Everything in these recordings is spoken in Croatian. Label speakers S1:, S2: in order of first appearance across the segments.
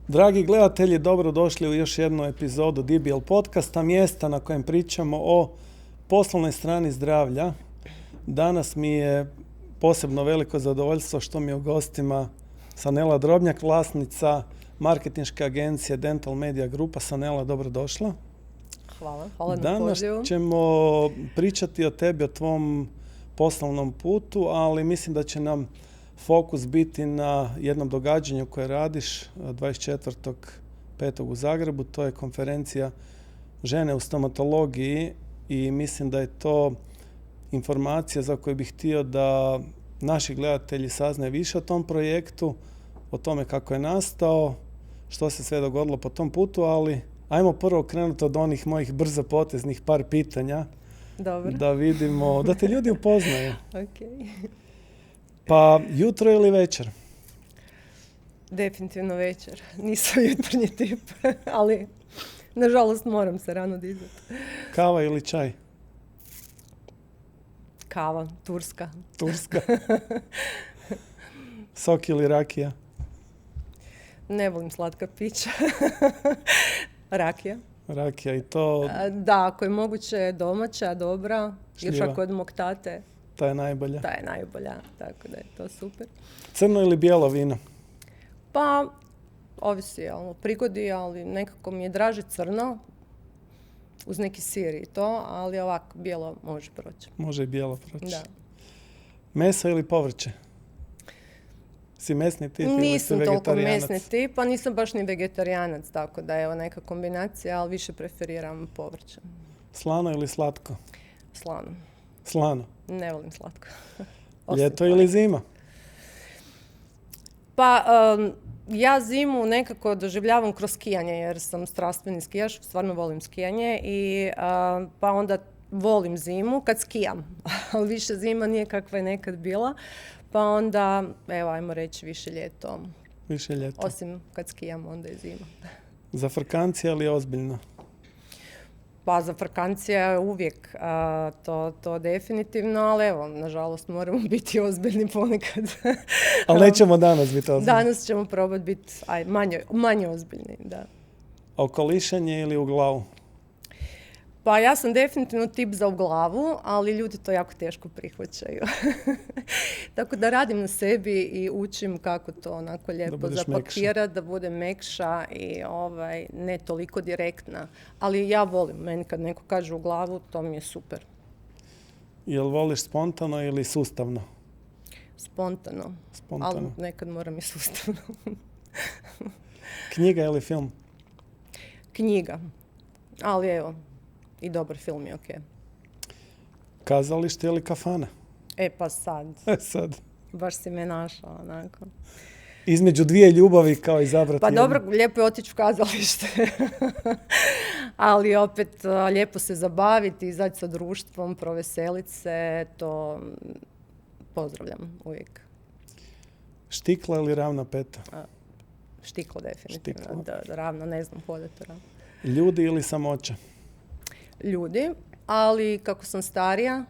S1: Dragi gledatelji, dobrodošli u još jednu epizodu DBL podcasta, mjesta na kojem pričamo o poslovnoj strani zdravlja. Danas mi je posebno veliko zadovoljstvo što mi je u gostima Sanela Drobnjak, vlasnica marketinške agencije Dental Media Grupa. Sanela, dobrodošla.
S2: Hvala na pozivu.
S1: Danas ćemo pričati o tebi, o tvom poslovnom putu, ali mislim da će nam fokus biti na jednom događanju koje radiš 24.5. u Zagrebu. To je konferencija Žene u stomatologiji i mislim da je to informacija za koju bih htio da naši gledatelji saznaju više o tom projektu, o tome kako je nastao, što se sve dogodilo po tom putu, ali ajmo prvo krenuti od onih mojih brzopoteznih par pitanja.
S2: Dobro.
S1: Da vidimo, da te ljudi upoznaju.
S2: Okay.
S1: Pa jutro ili večer?
S2: Definitivno večer. Nisam jutarnji tip, ali nažalost moram se rano dizati.
S1: Kava ili čaj?
S2: Kava, turska.
S1: Turska. Sok ili rakija?
S2: Ne volim slatka pića. Rakija.
S1: Rakija i to...
S2: Da, ako je moguće domaća, dobra.
S1: Šljiva.
S2: Još ako je od mog tate.
S1: Ta je najbolja.
S2: Ta je najbolja, tako da je to super.
S1: Crno ili bijelo vino?
S2: Pa, ovisi o prigodi, ali nekako mi je draže crno, uz neki sir i to, ali ovako bijelo može proći.
S1: Može i bijelo proći.
S2: Da.
S1: Meso ili povrće? Si mesni tip ili si
S2: Nisam toliko
S1: vegetarijanac?
S2: mesni tip, a nisam baš ni vegetarijanac, tako da je neka kombinacija, ali više preferiram povrće.
S1: Slano ili slatko?
S2: Slano.
S1: Slano.
S2: Ne volim slatko.
S1: Ljeto ili zima?
S2: Pa, ja zimu nekako doživljavam kroz skijanje, jer sam strastveni skijaš, stvarno volim skijanje i pa onda volim zimu kad skijam, ali više zima nije kakva je nekad bila, pa onda, evo, ajmo reći više ljeto.
S1: Više ljeto.
S2: Osim kad skijam, onda je zima.
S1: Zafrkancija ili ozbiljno?
S2: Pa zafrkancija je uvijek to definitivno, ali evo, nažalost moramo biti ozbiljni ponekad.
S1: Ali nećemo danas biti ozbiljni.
S2: Danas ćemo probati biti manje ozbiljni, da.
S1: Okolišanje ili u glavu?
S2: Pa ja sam definitivno tip za u glavu, ali ljudi to jako teško prihvaćaju. Tako da radim na sebi i učim kako to onako lijepo zapakirati, da bude mekša i ne toliko direktna. Ali ja volim, meni kad neko kaže u glavu, to mi je super.
S1: Jel voliš spontano ili sustavno?
S2: Spontano. Ali nekad moram i sustavno.
S1: Knjiga ili film?
S2: Knjiga. Ali evo, i dobar film je okej.
S1: Kazalište ili kafana?
S2: Pa sad.
S1: Sad.
S2: Baš si me našao, onako.
S1: Između dvije ljubavi kao izabrati
S2: Pa
S1: jednu.
S2: dobro, lijepo je otići u kazalište. Ali opet lijepo se zabaviti, izaći sa društvom, proveseliti se, to pozdravljam uvijek.
S1: Štikla ili ravna peta?
S2: Štiklo definitivno. Da, ravno, ne znam hodati ravno.
S1: Ljudi ili samoća?
S2: Ljudi, ali kako sam starija,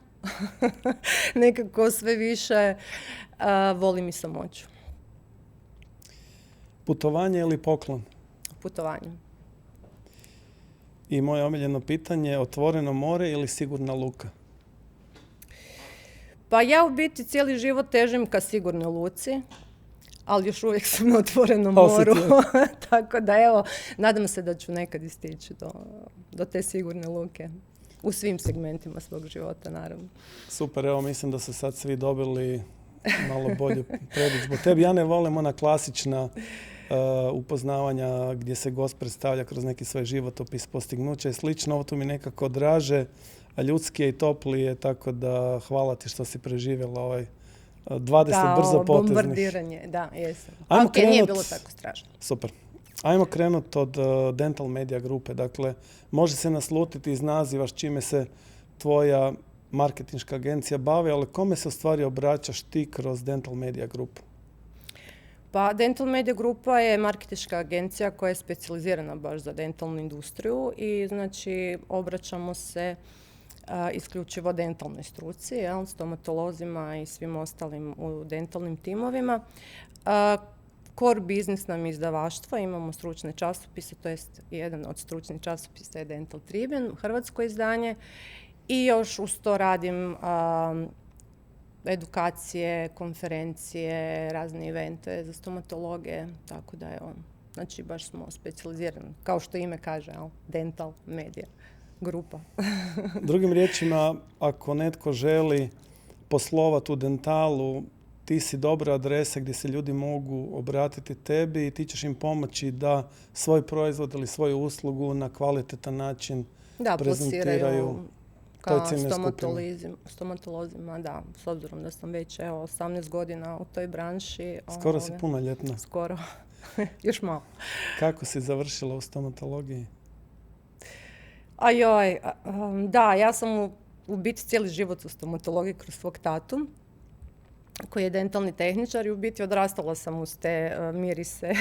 S2: nekako sve više volim i samoću.
S1: Putovanje ili poklon?
S2: Putovanje.
S1: I moje omiljeno pitanje, otvoreno more ili sigurna luka?
S2: Pa ja u biti cijeli život težim ka sigurnoj luci, ali još uvijek sam na otvorenom moru. Tako da evo, nadam se da ću nekad stići do te sigurne luke. U svim segmentima svog života, naravno.
S1: Super, evo mislim da su sad svi dobili malo bolju predodžbu. Tebi ja ne volim ona klasična upoznavanja gdje se gost predstavlja kroz neki svoj životopis, postignuća i slično. Ovo tu mi nekako draže, a ljudski je i toplije, tako da hvala ti što si preživjela 20 brzo poteznih.
S2: Da, bombardiranje, da, jesam. Nije bilo tako strašno.
S1: Super. Ajmo krenuti od Dental Media Grupe. Dakle, može se naslutiti iz naziva s čime se tvoja marketinška agencija bavi, ali kome se u stvari obraćaš ti kroz Dental Media Grupu?
S2: Pa Dental Media Grupa je marketinška agencija koja je specijalizirana baš za dentalnu industriju i znači obraćamo se isključivo dentalnoj struci, stomatolozima i svim ostalim u dentalnim timovima. core biznis nam je izdavaštvo, imamo stručne časopise, to jest jedan od stručnih časopisa je Dental Tribune, hrvatsko izdanje, i još uz to radim edukacije, konferencije, razne evente za stomatologe, tako da je znači baš smo specijalizirani, kao što ime kaže, dental media grupa.
S1: Drugim riječima, ako netko želi poslovati u dentalu, ti si dobra adresa gdje se ljudi mogu obratiti tebi i ti ćeš im pomoći da svoj proizvod ili svoju uslugu na kvalitetan način prezentiraju
S2: kao stomatolozima, da, s obzirom da sam već 18 godina u toj branši.
S1: Skoro si punoljetna.
S2: Skoro, još malo.
S1: Kako si završila u stomatologiji?
S2: Da, ja sam u biti cijeli život u stomatologiji kroz svog tatu, koji je dentalni tehničar, i u biti odrastala sam uz te mirise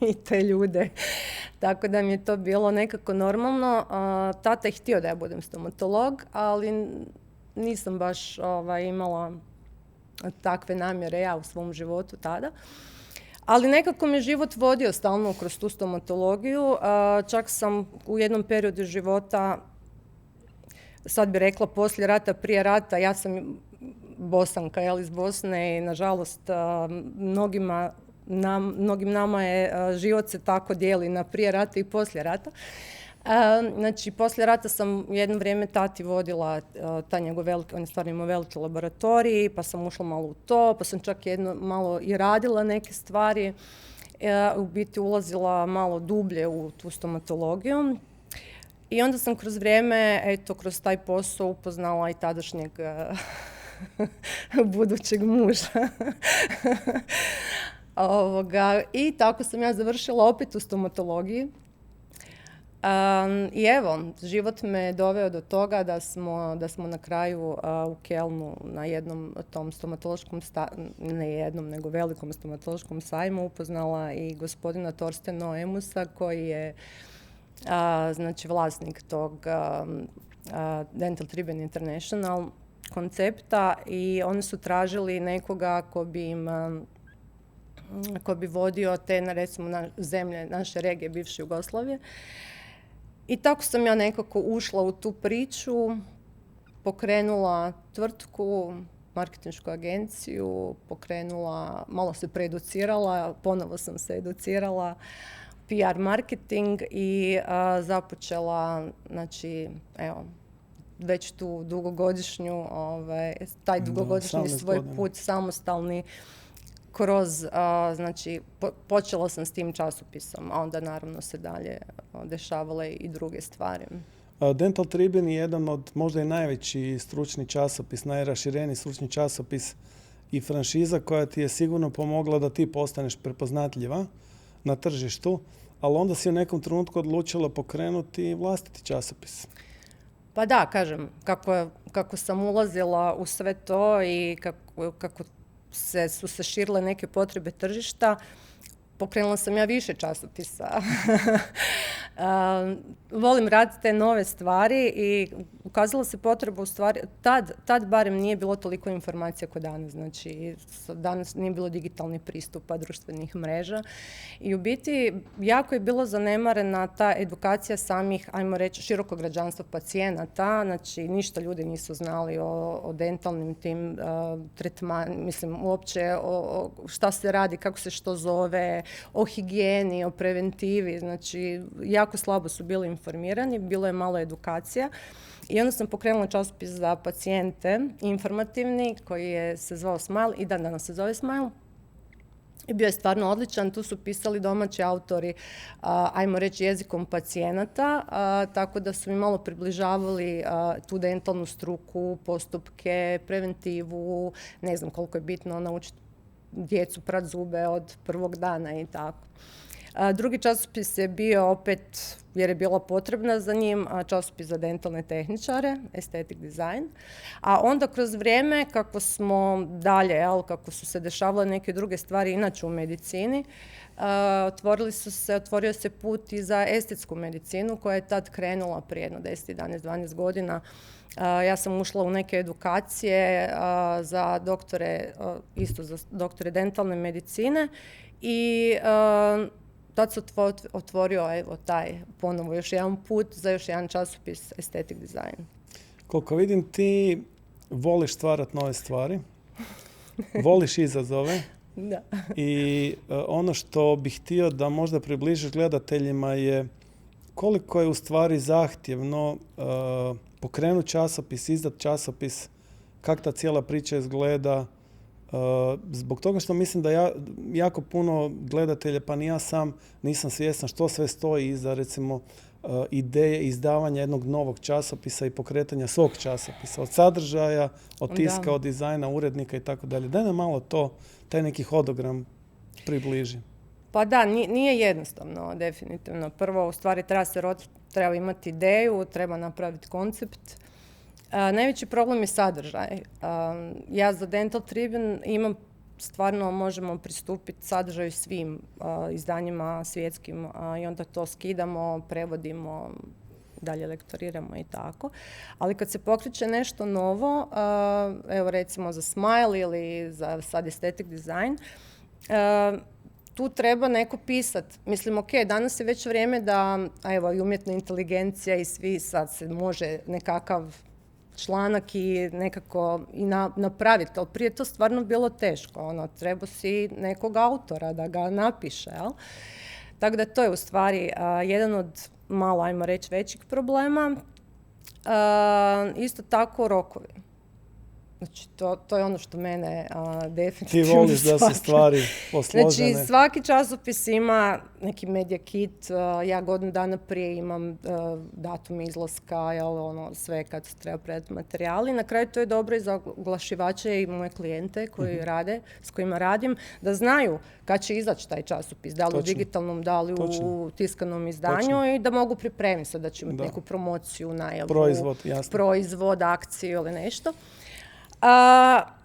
S2: i te ljude. Tako da mi je to bilo nekako normalno. Tata je htio da ja budem stomatolog, ali nisam baš imala takve namjere ja u svom životu tada. Ali nekako me život vodio stalno kroz tu stomatologiju. Čak sam u jednom periodu života, sad bi rekla poslije rata, prije rata, ja sam Bosanka, iz Bosne, i nažalost mnogim nama je život se tako dijeli na prije rata i poslije rata. Znači, poslije rata sam jedno vrijeme tati vodila taj njegov veliki, on je stvarno imao veliki laboratorij, pa sam ušla malo u to, pa sam čak jedno malo i radila neke stvari, u biti ulazila malo dublje u tu stomatologiju. I onda sam kroz vrijeme, kroz taj posao upoznala i tadašnjeg budućeg muža. I tako sam ja završila opet u stomatologiji. I evo, život me doveo do toga da smo na kraju u Kelnu na jednom tom stomatološkom, ne jednom, nego velikom stomatološkom sajmu upoznala i gospodina Torsten Noemusa, koji je znači vlasnik tog Dental Tribune International koncepta, i oni su tražili nekoga ko bi vodio te, recimo, zemlje naše regije bivše Jugoslavije. I tako sam ja nekako ušla u tu priču, pokrenula tvrtku, marketinšku agenciju, malo se preeducirala, ponovo sam se educirala, PR marketing, i započela, znači, već tu dugogodišnju, taj dugogodišnji svoj put samostalni kroz, znači, počela sam s tim časopisom, a onda naravno se dalje dešavale i druge stvari.
S1: Dental Tribune je jedan od možda i najveći stručni časopis, najrašireniji stručni časopis i franšiza koja ti je sigurno pomogla da ti postaneš prepoznatljiva na tržištu, ali onda si u nekom trenutku odlučila pokrenuti vlastiti časopis.
S2: Pa da, kažem, kako sam ulazila u sve to i kako su se širile neke potrebe tržišta, pokrenula sam ja više časopisa. Volim raditi te nove stvari i ukazala se potreba, u stvari, tad barem nije bilo toliko informacija kao danas. Znači, danas nije bilo digitalnih pristupa, društvenih mreža, i u biti jako je bilo zanemarena ta edukacija samih, ajmo reći, širokog građanstva pacijenata. Znači, ništa ljudi nisu znali o dentalnim tim tretmanima, mislim, uopće o šta se radi, kako se što zove, o higijeni, o preventivi. Znači, jako slabo su bili informirani, bilo je malo edukacija. I onda sam pokrenula časopis za pacijente, informativni, koji se zvao Smile, i danas se zove Smile. I bio je stvarno odličan, tu su pisali domaći autori, ajmo reći, jezikom pacijenata, tako da su mi malo približavali tu dentalnu struku, postupke, preventivu, ne znam koliko je bitno naučiti djecu prat zube od prvog dana i tako. Drugi časopis je bio opet, jer je bila potrebna za njim, časopis za dentalne tehničare, Aesthetic Design. A onda kroz vrijeme, kako smo dalje, kako su se dešavale neke druge stvari inače u medicini, otvorio se put i za estetsku medicinu koja je tad krenula prije jedno 10, 11, 12 godina. Ja sam ušla u neke edukacije za doktore, isto za doktore dentalne medicine i tad se otvorio taj ponovo još jedan put za još jedan časopis Aesthetic Design.
S1: Koliko vidim, ti voliš stvarati nove stvari, voliš izazove.
S2: Da.
S1: I ono što bih htio da možda približiš gledateljima je koliko je u stvari zahtjevno pokrenuti časopis, izdati časopis, kako ta cijela priča izgleda. Zbog toga što mislim da jako puno gledatelja, pa ni ja sam nisam svjestan što sve stoji iza, recimo, ideje izdavanja jednog novog časopisa i pokretanja svog časopisa. Od sadržaja, od tiska, od dizajna, urednika i tako dalje. Daj nam malo taj neki hodogram približi.
S2: Pa da, nije jednostavno, definitivno. Prvo, u stvari, treba imati ideju, treba napraviti koncept. Najveći problem je sadržaj. Ja za Dental Tribune stvarno možemo pristupiti sadržaju svim izdanjima svjetskim i onda to skidamo, prevodimo, dalje lektoriramo i tako. Ali kad se pokreće nešto novo, evo recimo za Smile ili za sad Aesthetic Design, tu treba neko pisati. Mislim, ok, danas je već vrijeme da, evo, i umjetna inteligencija i svi sad se može nekakav članak i nekako i napraviti, ali prije to stvarno bilo teško. Treba si nekog autora da ga napiše. Jel? Tako da to je u stvari jedan od malo, ajmo reći, većih problema. Isto tako rokovi. Znači, to je ono što mene definitivno...
S1: Ti voliš da se stvari posložene.
S2: Znači, svaki časopis ima neki media kit. Ja godinu dana prije imam datum izlaska, sve kad se treba predati materijali. Na kraju to je dobro i za oglašivače i moje klijente koji rade, s kojima radim, da znaju kad će izaći taj časopis, da li u digitalnom, da li u tiskanom izdanju i da mogu pripremiti se da će imati neku promociju, najavu, proizvod, akciju ili nešto.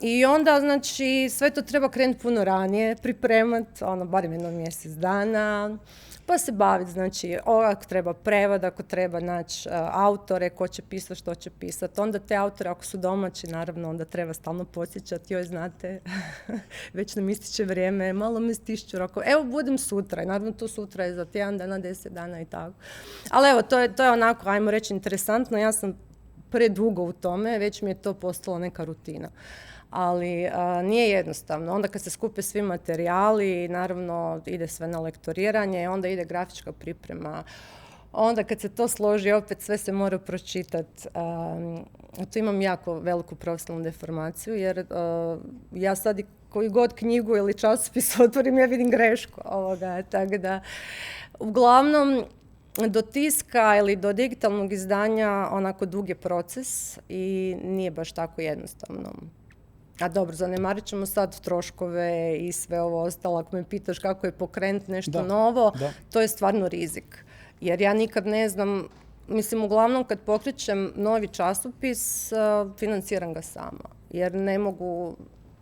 S2: I onda, znači, sve to treba krenuti puno ranije, pripremati, barem jedno mjesec dana, pa se baviti, znači, ako treba prevod, ako treba naći autore, ko će pisati, što će pisati. Onda te autore, ako su domaći, naravno, onda treba stalno podsjećati, joj, znate, već nam ističe vrijeme, malo me stišću rokove. Evo, budem sutra, i naravno to sutra je za tjedan dana, 10 dana i tako. Ali evo, to je onako, ajmo reći, interesantno. Ja sam predugo u tome, već mi je to postalo neka rutina. Ali nije jednostavno. Onda kad se skupe svi materijali, naravno ide sve na lektoriranje, onda ide grafička priprema. Onda kad se to složi, opet sve se mora pročitati. Tu imam jako veliku profesionalnu deformaciju, jer ja sad koju god knjigu ili časopis otvorim, ja vidim grešku ovoga. Tako da, uglavnom, do tiska ili do digitalnog izdanja onako dug je proces i nije baš tako jednostavno. A dobro, zanemarit ćemo sad troškove i sve ovo ostalo. Ako me pitaš kako je pokrenuti nešto novo, to je stvarno rizik. Jer ja nikad ne znam, mislim, uglavnom kad pokrećem novi časopis, financiram ga sama. Jer ne mogu,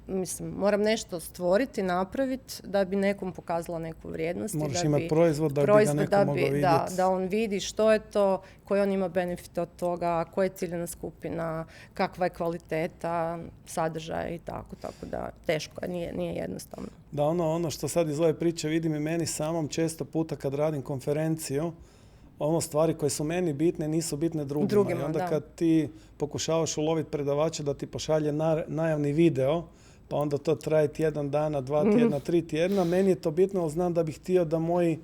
S2: mislim, moram nešto stvoriti, napraviti da bi nekom pokazala neku vrijednost.
S1: Moraš imati proizvod da bi ga neko mogao vidjeti.
S2: Da on vidi što je to, koji on ima benefit od toga, koja je ciljena skupina, kakva je kvaliteta, sadržaj i tako da teško je, nije jednostavno.
S1: Da, ono što sad iz ove priče vidim i meni samom često puta kad radim konferenciju, stvari koje su meni bitne nisu bitne drugima. I onda kad ti pokušavaš uloviti predavača da ti pošalje najavni video, pa onda to traje tjedan dana, 2 tjedna, 3 tjedna. Meni je to bitno, ali znam da bih htio da moji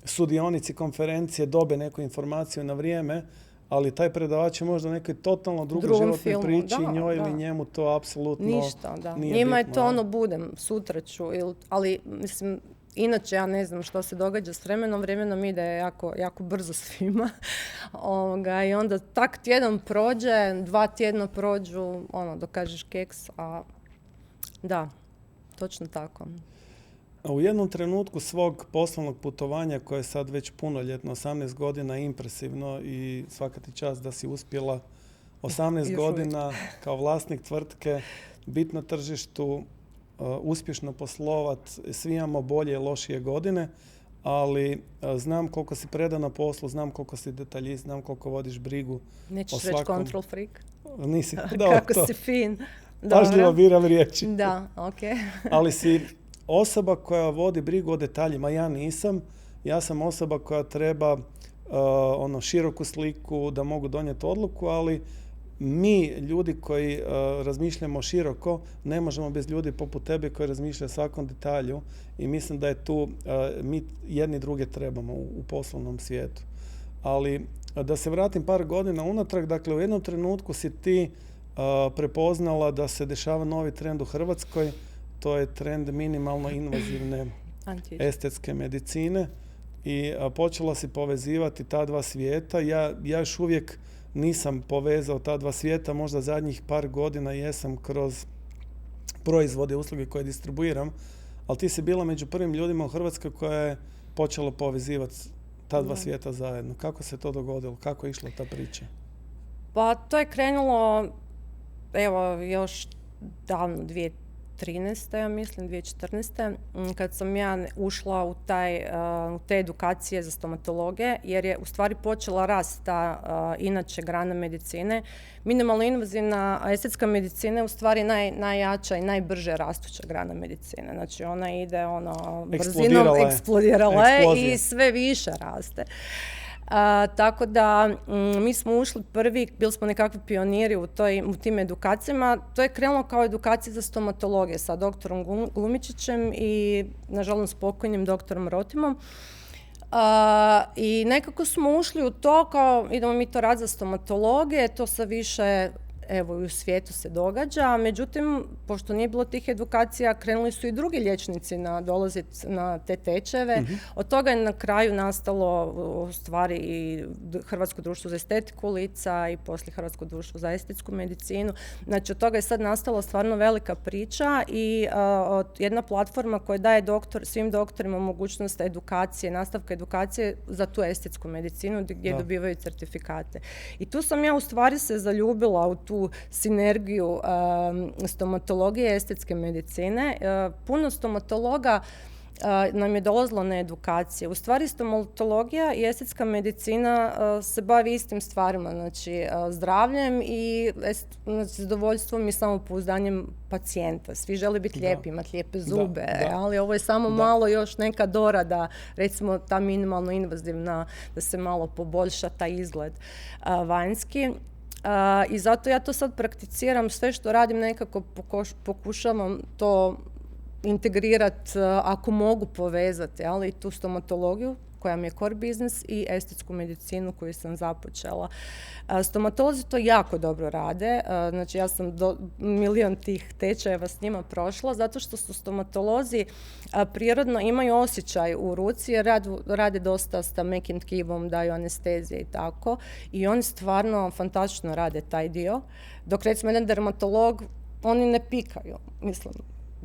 S1: sudionici konferencije dobe neku informaciju na vrijeme, ali taj predavač je možda nekoj totalno drugoj životnoj priči, njoj ili njemu to apsolutno
S2: ništa,
S1: nije
S2: njima
S1: bitno.
S2: Je to budem, sutra ću, ali mislim, inače ja ne znam što se događa s vremenom ide jako brzo svima. I onda tak tjedan prođe, 2 tjedna prođu, dokažeš keks, a da, točno tako.
S1: U jednom trenutku svog poslovnog putovanja, koje je sad već punoljetno, 18 godina, impresivno i svaka ti čast da si uspjela 18 godina kao vlasnik tvrtke biti na tržištu, uspješno poslovat. Svi imamo bolje i lošije godine, ali znam koliko si predana poslu, znam koliko si detaljist, znam koliko vodiš brigu
S2: Nećeš
S1: o svakom.
S2: reći control freak?
S1: Nisi.
S2: Kako si fin.
S1: Pažljivo biram riječi.
S2: Da, okej.
S1: Ali si osoba koja vodi brigu o detaljima. Ja nisam. Ja sam osoba koja treba široku sliku da mogu donijeti odluku, ali mi, ljudi koji razmišljamo široko, ne možemo bez ljudi poput tebe koji razmišljaju o svakom detalju i mislim da je tu, mi jedni druge trebamo u poslovnom svijetu. Ali da se vratim par godina unatrag, dakle u jednom trenutku si ti prepoznala da se dešava novi trend u Hrvatskoj, to je trend minimalno invazivne estetske medicine i počela si povezivati ta dva svijeta. Ja još uvijek nisam povezao ta dva svijeta, možda zadnjih par godina jesam kroz proizvode, usluge koje distribuiram, ali ti si bila među prvim ljudima u Hrvatskoj koja je počela povezivati ta dva svijeta zajedno. Kako se to dogodilo? Kako je išla ta priča?
S2: Pa to je krenulo, evo, još davno, 2013. ja mislim, 2014. kad sam ja ušla u te edukacije za stomatologe, jer je u stvari počela rast ta inače grana medicine. Minimalno invazivna estetska medicina je u stvari najjača i najbrže rastuća grana medicine. Znači ona ide brzinom, eksplodirala je i sve više raste. Tako da mi smo ušli prvi, bili smo nekakvi pioniri u tim edukacijama. To je krenulo kao edukacija za stomatologije sa doktorom Glumičićem i nažalost pokojnim doktorom Rotimom. I nekako smo ušli u to kao idemo mi to raditi za stomatologe, to sa više evo i u svijetu se događa. Međutim, pošto nije bilo tih edukacija, krenuli su i drugi liječnici dolaziti na te tečajeve. Od toga je na kraju nastalo u stvari i Hrvatsko društvo za estetiku lica i poslije Hrvatsko društvo za estetsku medicinu. Znači, od toga je sad nastala stvarno velika priča i jedna platforma koja daje svim doktorima mogućnost edukacije, nastavka edukacije za tu estetsku medicinu gdje dobivaju certifikate. I tu sam ja u stvari se zaljubila u tu sinergiju stomatologije i estetske medicine. Puno stomatologa nam je dolazilo na edukacije. U stvari stomatologija i estetska medicina se bavi istim stvarima, znači zdravljem i zadovoljstvom i samopouzdanjem pacijenta. Svi žele biti lijepi, imati lijepe zube, ali ovo je samo malo još neka dorada, recimo ta minimalno invazivna, da se malo poboljša taj izgled vanjski. I zato ja to sad prakticiram, sve što radim nekako pokušavam to integrirati, ako mogu povezati, ali i tu stomatologiju koja mi je core business i estetsku medicinu koju sam započela. Stomatolozi to jako dobro rade, znači ja sam milion tih tečajeva s njima prošla, zato što su stomatolozi prirodno imaju osjećaj u ruci, jer rade dosta s mekim tkivom, daju anestezije i tako, i oni stvarno fantastično rade taj dio, dok recimo jedan dermatolog, oni ne pikaju, mislim.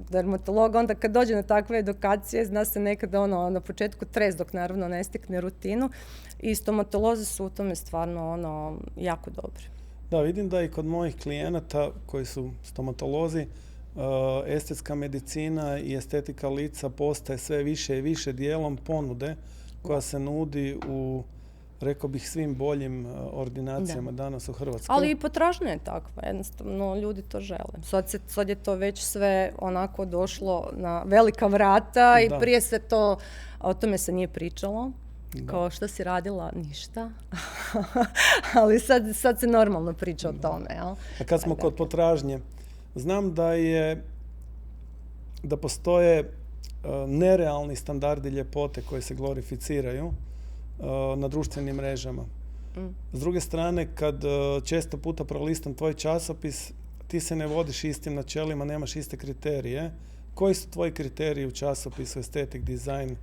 S2: Dermatolog, onda kad dođe na takve edukacije, zna se nekad na početku tres dok naravno ne stekne rutinu, i stomatolozi su u tome stvarno jako dobri.
S1: Da, vidim da i kod mojih klijenata koji su stomatolozi, estetska medicina i estetika lica postaje sve više i više dijelom ponude koja se nudi u, rekao bih, svim boljim ordinacijama danas u Hrvatskoj.
S2: Ali i potražnja je takva, jednostavno ljudi to žele. Sad je to već sve onako došlo na velika vrata i prije se o tome se nije pričalo. Kao što si radila, ništa. Ali sad se normalno priča o tome. Jel?
S1: A kad smo kod potražnje, znam da postoje nerealni standardi ljepote koji se glorificiraju na društvenim mrežama. S druge strane, kad često puta prolistam tvoj časopis, ti se ne vodiš istim načelima, nemaš iste kriterije. Koji su tvoji kriteriji u časopisu Aesthetic Design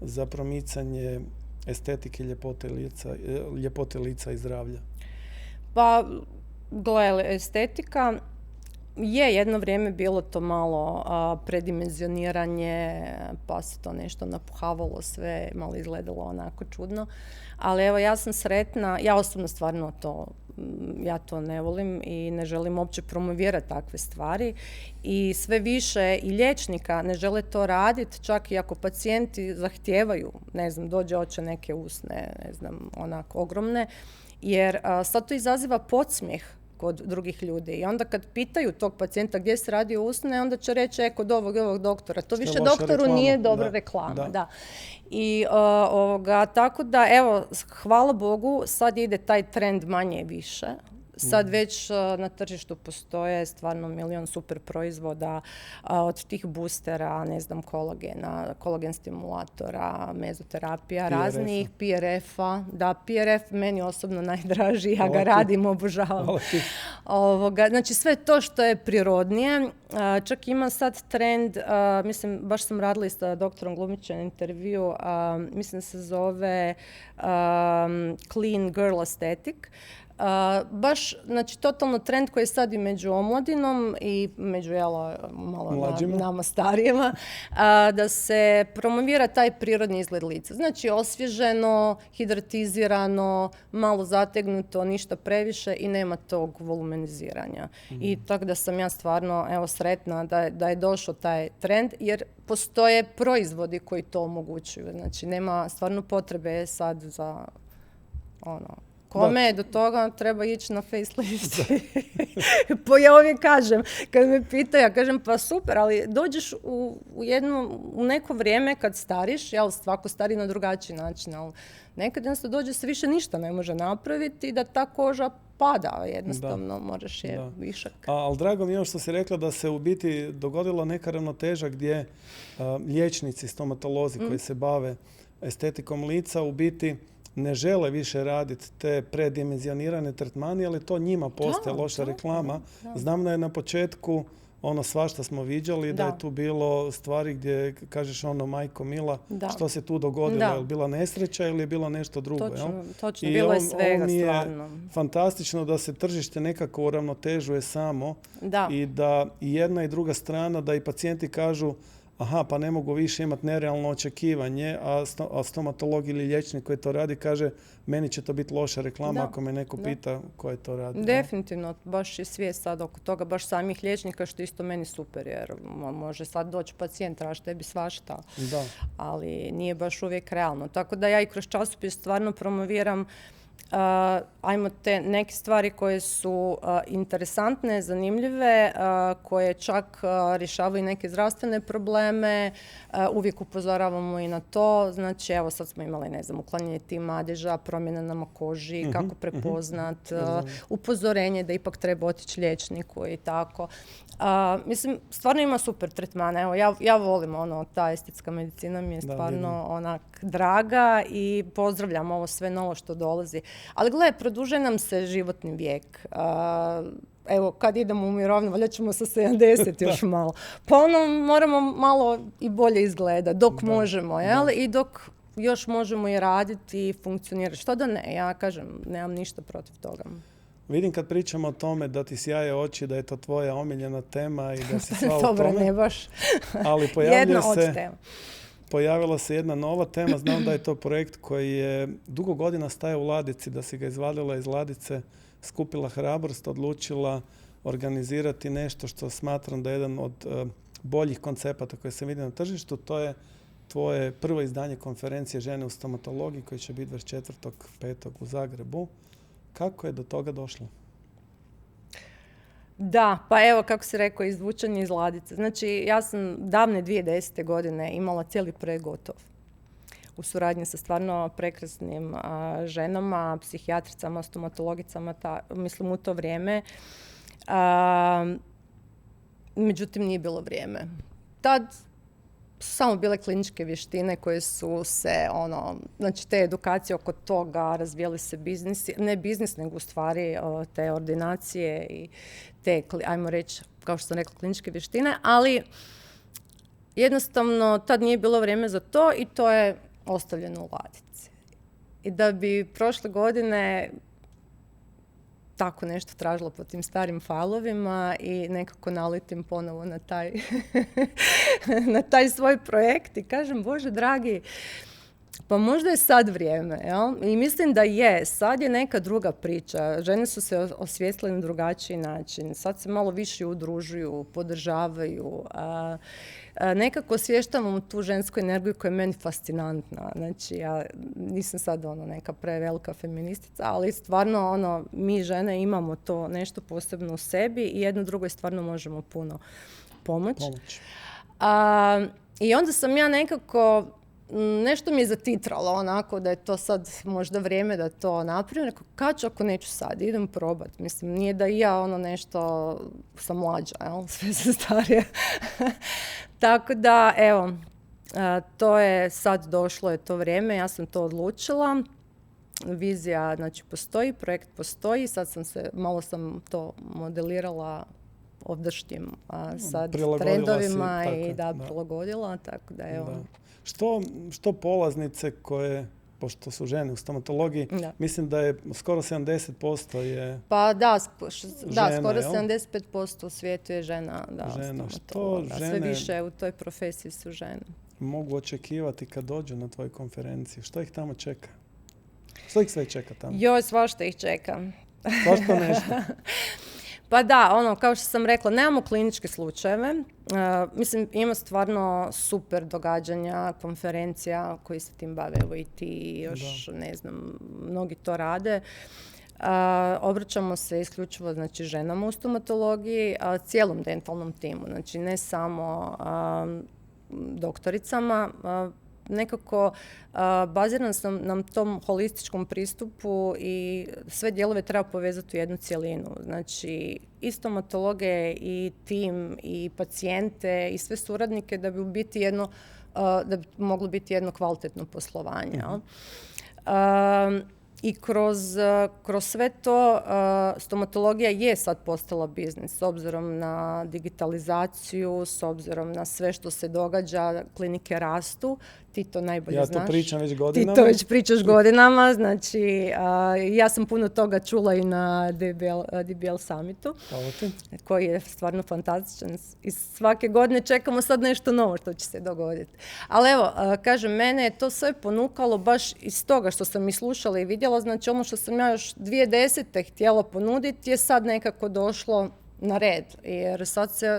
S1: za promicanje estetike, ljepote lica i zdravlja?
S2: Pa, gledaj, estetika Je jedno vrijeme bilo to malo predimenzioniranje, pa se to nešto napuhavalo sve, malo izgledalo onako čudno. Ali evo, ja sam sretna, ja osobno stvarno ja to ne volim i ne želim uopće promovirati takve stvari. I sve više i liječnika ne žele to raditi, čak i ako pacijenti zahtijevaju, ne znam, dođe hoće neke usne, ne znam, onako ogromne, jer sad to izaziva podsmijeh kod drugih ljudi. I onda kad pitaju tog pacijenta gdje se radi usne, onda će reći kod ovog doktora. To više doktoru reklama. Nije dobra reklama. Da. I tako da, evo, hvala Bogu, sad ide taj trend manje i više. Sad već na tržištu postoje stvarno milion super proizvoda od tih boostera, ne znam, kolagena, kolagen stimulatora, mezoterapija, raznih PRF-a. Da, PRF meni osobno najdraži, ja ga radim, obožavam. Znači sve to što je prirodnije. Čak ima sad trend, mislim, baš sam radila sa doktorom Glumićem intervju, mislim se zove Clean Girl Aesthetic. Baš, znači, totalno trend koji je sad i među omladinom i među malo nama starijima, da se promovira taj prirodni izgled lica. Znači, osvježeno, hidratizirano, malo zategnuto, ništa previše i nema tog volumeniziranja. I tako da sam ja stvarno, evo, sretna da je došao taj trend, jer postoje proizvodi koji to omogućuju. Znači, nema stvarno potrebe sad za kome do toga treba ići na facelift. Pa ja uvijek kažem, kad me pitaju, ja kažem pa super, ali dođeš u neko vrijeme kad stariš, svako stari na drugačiji način, ali nekad jednostavno dođe se više ništa ne može napraviti i da ta koža pada, jednostavno moraš je višak.
S1: Ali drago mi je što si rekla da se u biti dogodila neka ravnoteža gdje liječnici, stomatolozi koji se bave estetikom lica u biti ne žele više raditi te predimenzionirane tretmane, ali to njima postaje loša reklama. Znam da je na početku svašta smo viđali, da je tu bilo stvari gdje kažeš majko mila, što se tu dogodilo, je li bila nesreća ili je bilo nešto drugo.
S2: Točno, bilo je svega stvarno.
S1: Fantastično da se tržište nekako uravnotežuje samo i da i jedna i druga strana, da i pacijenti kažu pa ne mogu više imati nerealno očekivanje, a stomatolog ili liječnik koji to radi kaže meni će to biti loša reklama ako me neko pita ko je to radi.
S2: Definitivno, baš je svijest sad oko toga, baš samih liječnika, što isto meni super, jer može sad doći pacijent, traži tebi svašta, ali nije baš uvijek realno. Tako da ja i kroz časopis stvarno promoviram ajmo te neke stvari koje su interesantne, zanimljive, koje čak rješavaju neke zdravstvene probleme, uvijek upozoravamo i na to. Znači, evo sad smo imali, ne znam, uklanjanje tih madeža, promjene na koži, kako prepoznat, upozorenje da ipak treba otići liječniku i tako. Mislim, stvarno ima super tretmana. Evo, ja volim ta estetska medicina mi je stvarno onak draga i pozdravljam ovo sve novo što dolazi. Ali gledaj, produžuje nam se životni vijek. Evo, kad idemo u mirovinu, valjda ćemo sa 70 još malo. Pa moramo malo i bolje izgledati dok možemo, i dok još možemo i raditi i funkcionirati. Što da ne? Ja kažem, nemam ništa protiv toga.
S1: Vidim kad pričamo o tome da ti sjaje oči, da je to tvoja omiljena tema i da si sva u tome.
S2: Dobro, ne baš.
S1: Ali pojavila se jedna nova tema. Znam da je to projekt koji je dugo godina stajao u ladici, da si ga izvadila iz ladice, skupila hrabrost, odlučila organizirati nešto što smatram da je jedan od boljih koncepata koje se vidi na tržištu. To je tvoje prvo izdanje konferencije Žene u stomatologiji koji će biti 24.5. u Zagrebu. Kako je do toga došlo?
S2: Da, pa evo kako si rekao, izvučanje iz ladice. Znači, ja sam davne 2010. godine imala cijeli projekt gotov. U suradnji sa stvarno prekrasnim ženama, psihijatricama, stomatologicama, mislim u to vrijeme. Međutim, nije bilo vrijeme. Tad su samo bile kliničke vještine koje su se, znači te edukacije oko toga, razvijali se biznisi, ne biznis, nego u stvari te ordinacije i te, ajmo reći, kao što sam rekla, kliničke vještine, ali jednostavno tad nije bilo vrijeme za to i to je ostavljeno u ladici. I da bi prošle godine tako nešto tražila po tim starim failovima i nekako naletim ponovo na taj, na taj svoj projekt i kažem, Bože dragi, pa možda je sad vrijeme, jel? I mislim da je. Sad je neka druga priča. Žene su se osvijestile na drugačiji način. Sad se malo više udružuju, podržavaju. Nekako osvještavamo tu žensku energiju koja je meni fascinantna. Znači, ja nisam sad neka prevelika feministica, ali stvarno mi žene imamo to nešto posebno u sebi i jedno drugoj stvarno možemo puno pomoći. I onda sam ja nekako nešto mi je zatitralo onako da je to sad možda vrijeme da to napravim. Rekao, kad ću ako neću sad? Idem probat. Mislim, nije da i ja nešto sam mlađa, jel? Sve se starije. Tako da, evo, to je sad došlo je to vrijeme, ja sam to odlučila. Vizija, znači, postoji, projekt postoji, sad malo sam to modelirala ovdašnjim sad trendovima i prilagodila, tako da evo.
S1: Što polaznice koje, pošto su žene u stomatologiji, mislim da je skoro 70% je
S2: pa da,
S1: žena,
S2: skoro 75% u svijetu je žena.
S1: Žena. Što žene
S2: sve više u toj profesiji su žene.
S1: Mogu očekivati kad dođu na tvoju konferenciju? Što ih tamo čeka? Što ih sve čeka tamo?
S2: Joj, svašta ih čeka.
S1: Svašta nešto.
S2: Pa da, kao što sam rekla, nemamo kliničke slučajeve. Mislim, ima stvarno super događanja, konferencija koji se tim bave, evo i ti još, ne znam, mnogi to rade. Obraćamo se isključivo, znači, ženama u stomatologiji, cijelom dentalnom timu, znači ne samo doktoricama. Nekako baziran sam na tom holističkom pristupu i sve dijelove treba povezati u jednu cjelinu. Znači, i stomatologe, i tim, i pacijente, i sve suradnike da bi da bi moglo biti jedno kvalitetno poslovanje. I kroz sve to stomatologija je sad postala biznis s obzirom na digitalizaciju, s obzirom na sve što se događa, klinike rastu. Ti to najbolje znaš.
S1: Ja to pričam već godinama.
S2: Ti to već pričaš godinama. Znači, ja sam puno toga čula i na DBL summitu, koji je stvarno fantastičan. I svake godine čekamo sad nešto novo što će se dogoditi. Ali evo, kažem, mene je to sve ponukalo baš iz toga što sam i slušala i vidjela. Znači, ono što sam ja još 2010. htjela ponuditi je sad nekako došlo na red. Jer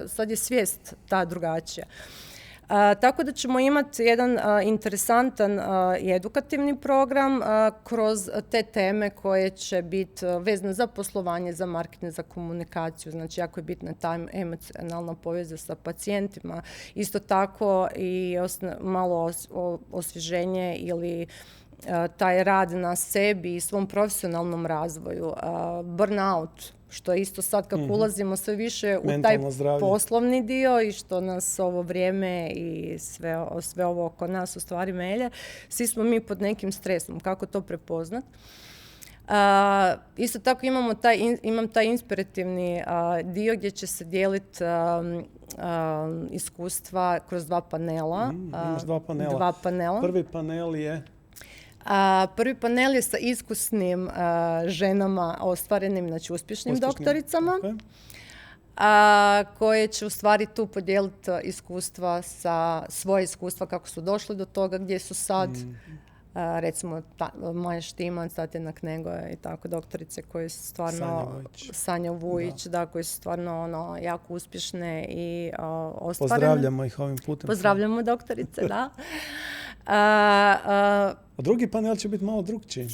S2: sad je svijest ta drugačija. Tako da ćemo imati jedan interesantan i edukativni program kroz te teme koje će biti vezane za poslovanje, za marketing, za komunikaciju. Znači, jako je bitna ta emocionalna povezanost sa pacijentima. Isto tako i malo osvježenje ili taj rad na sebi i svom profesionalnom razvoju. Burnout, što je isto sad kako ulazimo sve više u taj poslovni dio i što nas ovo vrijeme i sve ovo oko nas u stvari melje, svi smo mi pod nekim stresom. Kako to prepoznat? Isto tako imam taj inspirativni dio gdje će se dijeliti iskustva kroz dva panela.
S1: Imaš dva panela. Prvi panel je...
S2: Prvi panel je sa iskusnim ženama ostvarenim, znači uspješnim doktoricama, koje će u stvari tu podijeliti svoje iskustva kako su došli do toga gdje su sad. Recimo Maja Štiman, Tatjana Knegoja i tako doktorice koje su stvarno Sanja Vujić, koje su stvarno jako uspješne i ostvarene.
S1: Pozdravljamo ih ovim putem.
S2: Pozdravljamo doktorice, da.
S1: A drugi panel će biti malo drugčiji.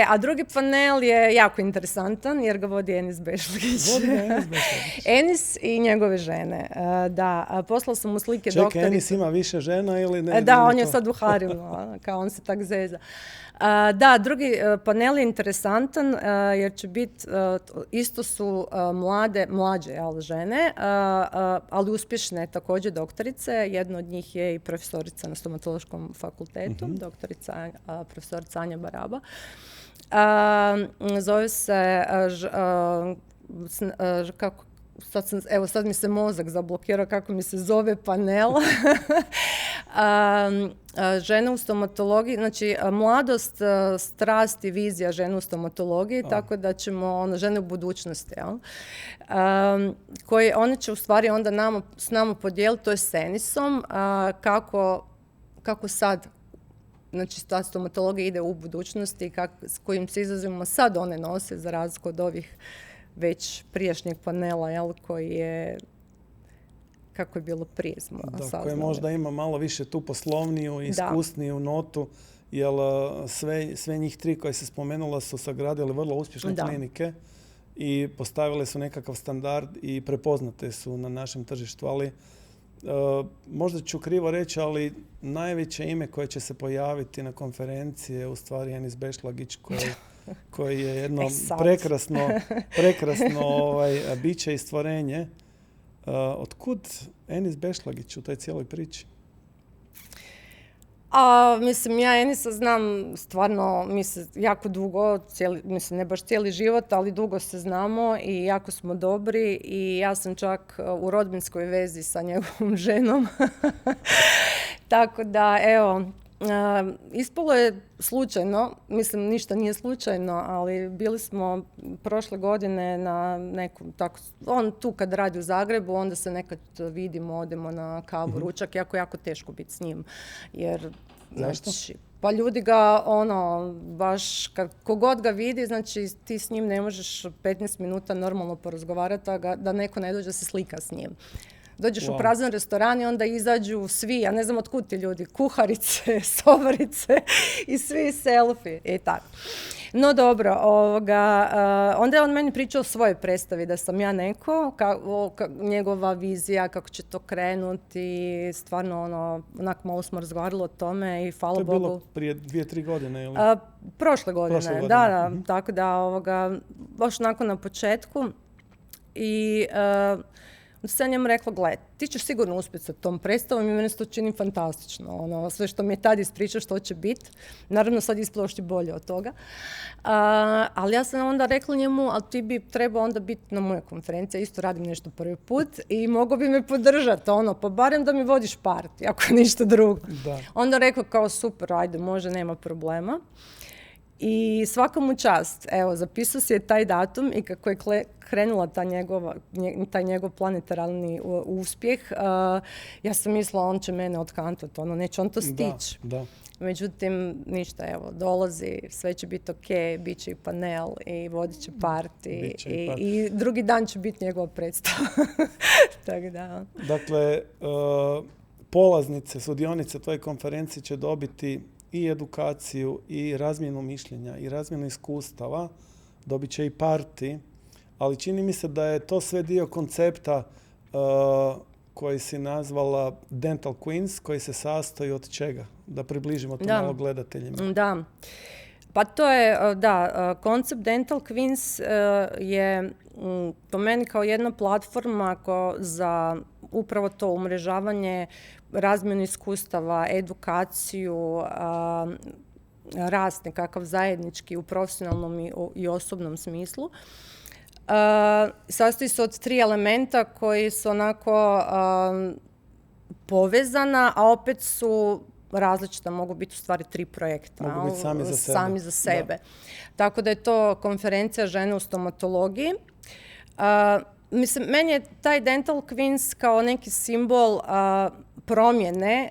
S2: A drugi panel je jako interesantan jer ga vodi Enis Bešlić. Enis i njegove žene. Da, poslala sam mu slike doktorice.
S1: Čekaj, Enis ima više žena ili ne?
S2: Da, on je sad u harimu, kao on se tak zeza. Da, drugi panel je interesantan jer će biti, isto su mlađe žene, ali uspješne također doktorice. Jedna od njih je i profesorica na stomatološkom fakultetu, doktorica profesorica Anja Baraba. Zove se sad mi se mozak zablokirao kako mi se zove panel. Žene u stomatologiji, znači mladost, strast i vizija žene u stomatologiji, tako da ćemo žene u budućnosti, koje one će u stvari onda s nama podijeliti, to je s Enisom, kako sad, znači ta stomatologija ide u budućnosti i s kojim se izazovima sad one nose, za razliku od ovih već prijašnjeg panela, koji je, kako je bilo prije smo saznali.
S1: Koje možda ima malo više tu poslovniju, iskusniju notu, jer sve njih 3 koje se spomenula su sagradile vrlo uspješne klinike i postavile su nekakav standard i prepoznate su na našem tržištu, ali možda ću krivo reći, ali najveće ime koje će se pojaviti na konferenciji je u stvari Enis Bešlagić, koji je jedno prekrasno biće i stvorenje. Otkud Enis Bešlagić u toj cijeloj priči?
S2: Mislim, ja Enisa znam stvarno, jako dugo, ne baš cijeli život, ali dugo se znamo i jako smo dobri i ja sam čak u rodbinskoj vezi sa njegovom ženom. Tako da, evo, ispalo je slučajno, mislim ništa nije slučajno, ali bili smo prošle godine na nekom, on tu kad radi u Zagrebu, onda se nekad vidimo, odemo na kavu, ručak, jako teško biti s njim, jer znači, pa ljudi ga baš, kogod ga vidi, znači ti s njim ne možeš 15 minuta normalno porazgovarati, da neko ne dođe se slika s njim. Dođeš u prazan restoran i onda izađu svi, ja ne znam otkud ti ljudi, kuharice, sobarice i svi selfie i tako. No dobro, onda je on meni pričao o svojoj predstavi, da sam ja neko, njegova vizija, kako će to krenuti, stvarno onako malo smo razgovarali o tome i hvala Bogu.
S1: To je bilo prije 2-3 godine, ili?
S2: Prošle godine, da, tako da baš onako na početku i sam njemu rekla, gle, ti ćeš sigurno uspjeti sa tom predstavom i meni se to čini fantastično. Sve što mi je tad ispričao što će biti. Naravno, sad ispalo što je bolje od toga. Ali ja sam onda rekla njemu, ali ti bi trebao onda biti na mojoj konferenciji. Isto radim nešto prvi put i mogao bi me podržati, pa barem da mi vodiš parti, ako ništa drugo.
S1: Da.
S2: Onda rekao kao super, ajde, može, nema problema. I svaka mu čast, evo, zapisao si je taj datum i kako je krenula taj njegov planetarni uspjeh, ja sam mislila on će mene otkantati, neće on to stići.
S1: Da.
S2: Međutim, ništa, evo, dolazi, sve će biti ok, bit će i panel i vodit će party i drugi dan će biti njegova predstava. Tako da.
S1: Dakle, polaznice, sudionice tvoje konferencije će dobiti i edukaciju, i razmjenu mišljenja, i razmjenu iskustava, dobit će i parti, ali čini mi se da je to sve dio koncepta koji si nazvala Dental Queens, koji se sastoji od čega? Da približimo to malo gledateljima.
S2: Da. Pa to je, koncept Dental Queens je po meni kao jedna platforma za upravo to umrežavanje, razmjenu iskustava, edukaciju, rast nekakav zajednički u profesionalnom i osobnom smislu. Sastoji se od 3 elementa koji su onako povezana, a opet su različita, mogu biti u stvari 3 projekta.
S1: Mogu biti sami za sebe.
S2: Tako da je to konferencija žene u stomatologiji. Mislim, meni je taj Dental Queens kao neki simbol promjene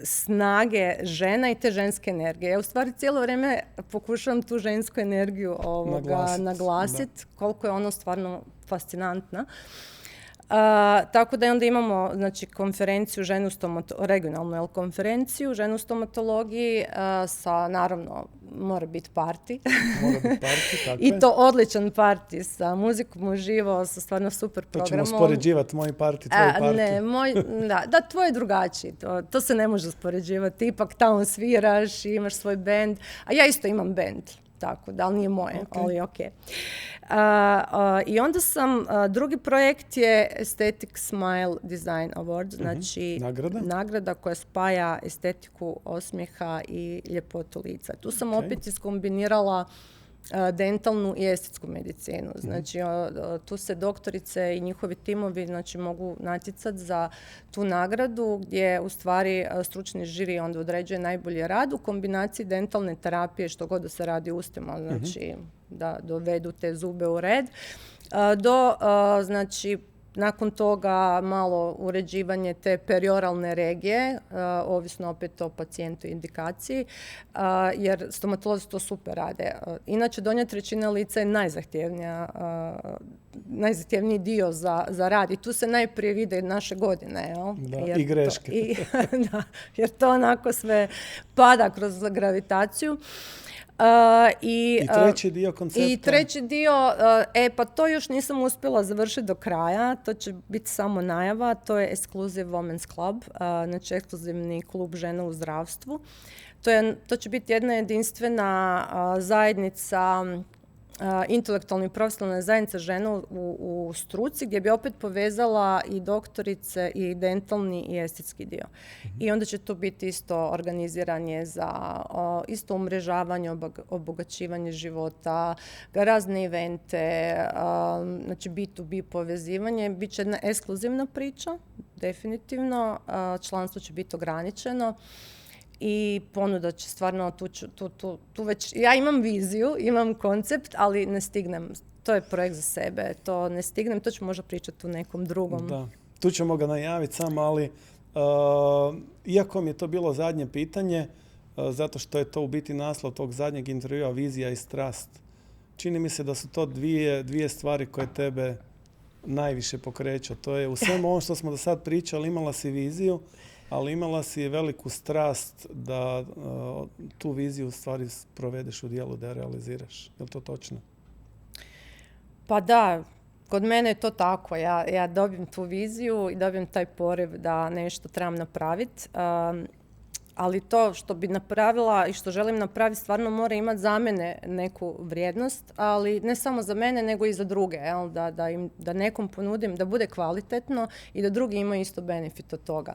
S2: snage žena i te ženske energije. Ja u stvari cijelo vrijeme pokušavam tu žensku energiju naglasiti, koliko je ono stvarno fascinantna. Tako da onda imamo konferenciju regionalnu konferenciju ženu u stomatologiji sa, naravno, mora biti party.
S1: Tako
S2: I to odličan party sa muzikom uživo, sa stvarno super programom.
S1: To ćemo uspoređivati, moj party, tvoj party.
S2: Ne, tvoj je drugačiji. To se ne može uspoređivati. Ipak tamo sviraš, imaš svoj bend. A ja isto imam bend. Tako da, ali nije moje, ali ok. I onda drugi projekt je Aesthetic Smile Design Award, znači nagrada koja spaja estetiku osmijeha i ljepotu lica. Tu sam opet iskombinirala dentalnu i estetsku medicinu. Znači, tu se doktorice i njihovi timovi znači, mogu natjecati za tu nagradu gdje u stvari stručni žiri onda određuje najbolji rad u kombinaciji dentalne terapije, što god da se radi ustima, znači da dovedu te zube u red, do znači nakon toga malo uređivanje te perioralne regije, ovisno opet o pacijentu i indikaciji, jer stomatolozi to super rade. Inače, donja trećina lica je najzahtjevniji dio za rad i tu se najprije vide naše godine. Jel?
S1: Da, i greške.
S2: Da, jer to onako sve pada kroz gravitaciju.
S1: I treći dio koncepta?
S2: I treći dio, pa to još nisam uspjela završiti do kraja, to će biti samo najava, to je Exclusive Women's Club, znači ekskluzivni klub žena u zdravstvu. To će biti jedna jedinstvena zajednica, intelektualna i profesionalna zajednica žena u struci, gdje bi opet povezala i doktorice i dentalni i estetski dio. I onda će to biti isto organiziranje za isto umrežavanje, obogaćivanje života, razne evente, znači B2B povezivanje. Biće jedna ekskluzivna priča, definitivno. Članstvo će biti ograničeno. I ponuda će stvarno tu već, ja imam viziju, imam koncept, ali ne stignem. To je projekt za sebe, to ne stignem, to ću možda pričati u nekom drugom.
S1: Da, tu ćemo ga najaviti samo, ali iako mi je to bilo zadnje pitanje, zato što je to u biti naslov tog zadnjeg intervjua, vizija i strast. Čini mi se da su to dvije stvari koje tebe najviše pokreću. To je u svemu ovom što smo do sad pričali, imala si viziju, ali imala si veliku strast da tu viziju u stvari provedeš u djelu, da je realiziraš. Je li to točno?
S2: Pa da, kod mene je to tako. Ja dobijem tu viziju i dobijem taj poriv da nešto trebam napraviti. Ali to što bi napravila i što želim napraviti stvarno mora imati za mene neku vrijednost, ali ne samo za mene nego i za druge. Jel? Da nekom ponudim da bude kvalitetno i da drugi imaju isto benefit od toga.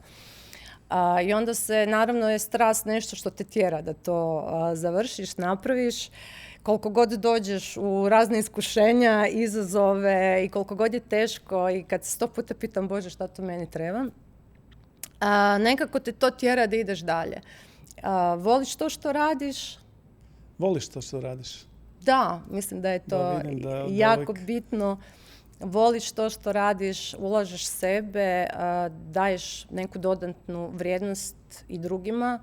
S2: I onda se, naravno, je strast nešto što te tjera da to završiš, napraviš. Koliko god dođeš u razne iskušenja, izazove i koliko god je teško i kad se 100 puta pitam, Bože, šta to meni treba, nekako te to tjera da ideš dalje. Voliš to što radiš?
S1: Voliš to što radiš?
S2: Da, mislim da je to jako bitno. Voliš to što radiš, ulažeš sebe, daješ neku dodatnu vrijednost i drugima.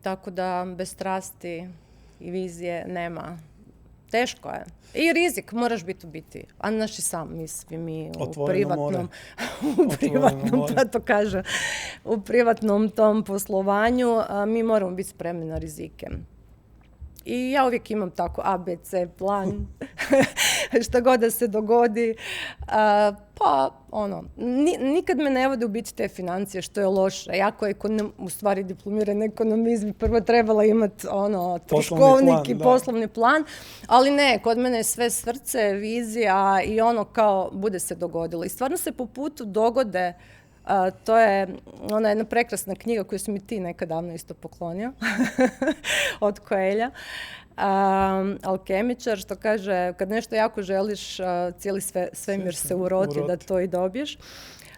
S2: Tako da bez strasti i vizije nema. Teško je. I rizik, moraš biti. A naši sam, mi u privatnom, da to kažem, u privatnom tom poslovanju, mi moramo biti spremni na rizike. I ja uvijek imam tako ABC plan, šta god da se dogodi. Nikad me ne vode u biti te financije, što je loše. Jako je u stvari diplomiran ekonomizam, prvo trebala imati troškovnik i poslovni plan, ali ne, kod mene je sve srce, vizija i kao bude se dogodilo. I stvarno se po putu dogode. To je ona jedna prekrasna knjiga koju si mi ti nekad davno isto poklonio od Coelha, Alkemičar, što kaže kad nešto jako želiš, cijeli svemir se uroti da to i dobiješ.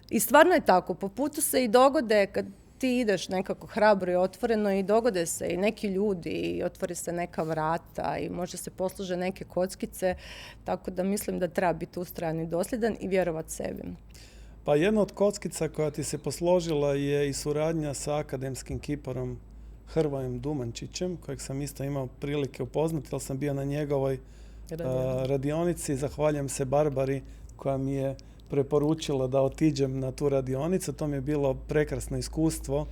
S2: I stvarno je tako, po putu se i dogode kad ti ideš nekako hrabro i otvoreno i dogode se i neki ljudi i otvori se neka vrata i možda se posluže neke kockice, tako da mislim da treba biti ustrajan i dosljedan i vjerovati sebi.
S1: Pa jedna od kockica koja ti se posložila je i suradnja sa akademskim kiparom Hrvojem Dumančićem, kojeg sam isto imao prilike upoznati, jer sam bio na njegovoj radionici. Zahvaljujem se Barbari koja mi je preporučila da otiđem na tu radionicu. To mi je bilo prekrasno iskustvo